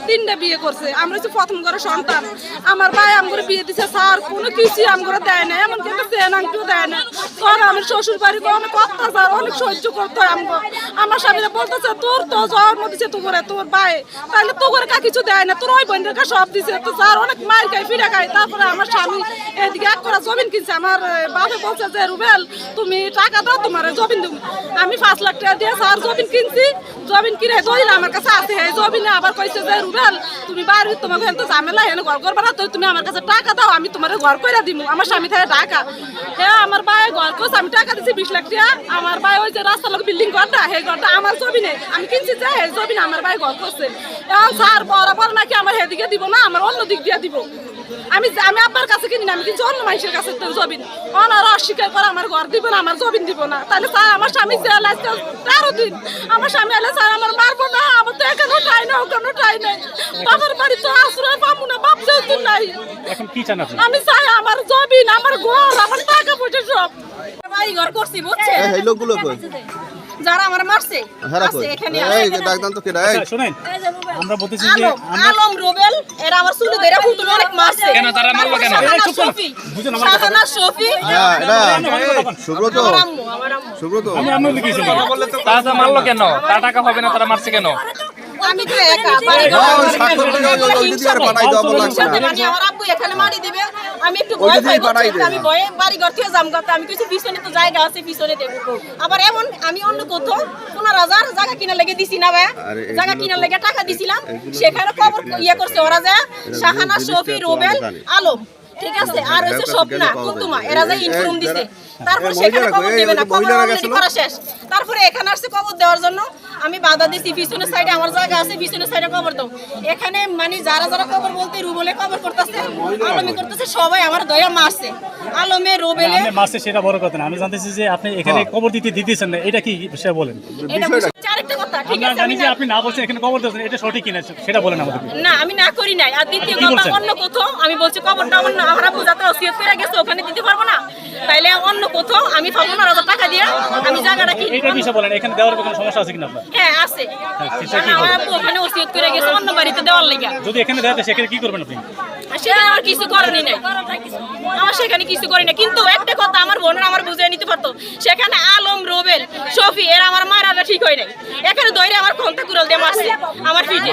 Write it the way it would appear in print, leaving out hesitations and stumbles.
তিনটা বিয়ে করছে, আমরা হচ্ছে প্রথম করে সন্তান। আমার ভাই আমগরে বিয়ে দিছে স্যার, কোনো কিছু আমগরে দেয় না, এমনকি একটা চেন আংটিও দেয় না। তখন আমার শ্বশুর বাড়ি অনেক অত্যাচার, অনেক সহ্য করতে হয় আমগো। আমার স্বামীরা বলতেছে তোর তো জন্ম দিছে তোর ভাই, তাহলে তোর কা কিছু দেয় না, তোর ওই বোনদের কা সব দিছে। তো স্যার অনেক মার খাই ফিরে খাই। তারপরে আমার স্বামী এদিকে এক করা জমিন কিনছে। আমার বাবা বলছে যে রুবেল তুমি টাকা দাও, তোমার জমিন দেবো। আমি 5 লাখ টাকা দিয়ে স্যার জমিন কিনছি। জমিন কিনে দলিল আমার কাছে আছে, এই জমিনে আবার কইছে যে রুবেল তুমি বাড়ি তোমাকে এত ঝামেলা এনে ঘর করবা না, তো তুমি আমার কাছে টাকা দাও, আমি তোমার ঘর করে দিব। আমার স্বামী থেকে টাকা, হ্যাঁ আমার ভাই ঘর করছে, আমি টাকা দিচ্ছি 20 লাখ টাকা। আমার ভাই ওই যে রাস্তার লোক বিল্ডিং ঘরটা, সেই ঘরটা আমার জমিনে আমি কিনছি, যে এই জমিনে আমার ভাই ঘর করছে। এখন স্যার বরাবর নাকি আমার হেদিকে দিব না, আমার অন্য দিক দিয়ে দিব। আমি আব্বার কাছে কিনি না, আমি কিনছি অন্য মানুষের কাছে জমিন। ওনারা অস্বীকার করে আমার ঘর দিব না, আমার জমিন দিব না। তাহলে স্যার আমার স্বামী জেল আজকে 13 দিন। আমার স্বামী এলে স্যার আমার মারবো না, আমার তো এখানে ঠাই না, ওখানে ঠাই নাই। বাবার বাড়ি তো আশ্রয় পাবো না, বাপ যেহেতু নাই। এখন কি চান আপনি? আমি চাই আমার জমিন, আমার ঘর, আমার টাকা পয়সা সব। বাড়ি ঘর করছি বুঝছে, এই লোকগুলো কই? যারা আমার মারছে আছে এখানে আছে। এই দাগদান তো কেডা? এই শুনেন, আমরা বলতেছি যে আলম রুবেল এরা আমার চুলে ধরে হুতুল অনেক মারছে। কেন তারা মারলো কেন? শাহানা শফি, হ্যাঁ এটা সুব্রত, সুব্রত আমি আমরা লিখেছি তারা মারলো কেন? তার টাকা হবে না, তারা মারছে কেন? আমি তো একা বাড়ি ঘর ওই সাক্ষর করে ওই দিদি আর পাঠাই দাও বলা লাগবে না। আমি আমার আব্বু এখানে মারি দিবে, আমি একটু ভয় পাই, আমি ভয়ে বাড়ি ঘর থেকে যাম কথা। আমি কিছু পিছনে তো জায়গা আছে, পিছনে দেব। আবার এমন আমি অন্য কোথাও 15,000 জায়গা কিনা লেগে দিছি না ভাই, জায়গা কিনা লেগে টাকা দিছিলাম, সেখানে কবর ইয়ে করছে ওরা। যে শাহানা শফি, রুবেল, আলম, ঠিক আছে, আর হচ্ছে স্বপ্না কুতুমা, এরা যে ইনফর্ম দিছে। তারপর সেখানে কবর দেবে না, কবর অলরেডি করা শেষ। তারপরে এখানে আসছে কবর দেওয়ার জন্য, আমি বাধা দিছি। পিছনের সাইডে আমার জায়গা আছে, পিছনের সাইডে কবর দাও। এখানে মানে যারা যারা কবর বলতে রুবেলে কবর করতেছে, আলমে করতেছে, সবাই আমার দয়া মারছে। আলমে রুবেলে আপনি মারছে সেটা বড় কথা না, আমি জানতেছি যে আপনি এখানে কবর দিতেছেন না, এটা কি বিষয় বলেন? এটা আরেকটা কথা, ঠিক আমরা আছে, জানি যে আপনি না বলছেন এখানে কবর দিতেছেন, এটা সঠিক কিনা সেটা বলেন আমাদের। না আমি না করি নাই। আর দ্বিতীয় কথা, অন্য কোথাও আমি বলছি কবরটা অন্য আমরা বুঝাতে ওসিয়ত করে গেছে, ওখানে দিতে পারবো না, তাইলে অন্য কোথাও আমি 15,000 টাকা দিয়ে আমি জায়গাটা কিনি। এটা বিষয় বলেন, এখানে দেওয়ার কোনো সমস্যা আছে কিনা আপনার? হ্যাঁ আছে, আমার আব্বু ওখানে ওসিয়ত করে গেছে অন্য বাড়িতে দেওয়ার লাগা। যদি এখানে দেওয়া হয় সেখানে কি করবেন আপনি? সেখানে আমার কিছু করেনি নাই, আমার সেখানে কিছু করি না। কিন্তু একটা কথা আমার বোনের আমার বুঝে নিতে পারতো, সেখানে আলম, রুবেল, শফি এরা আমার মারাটা ঠিক হয় নাই। এখানে দইরে আমার খন্তা কুড়াল দিয়ে মারছে আমার পিঠে।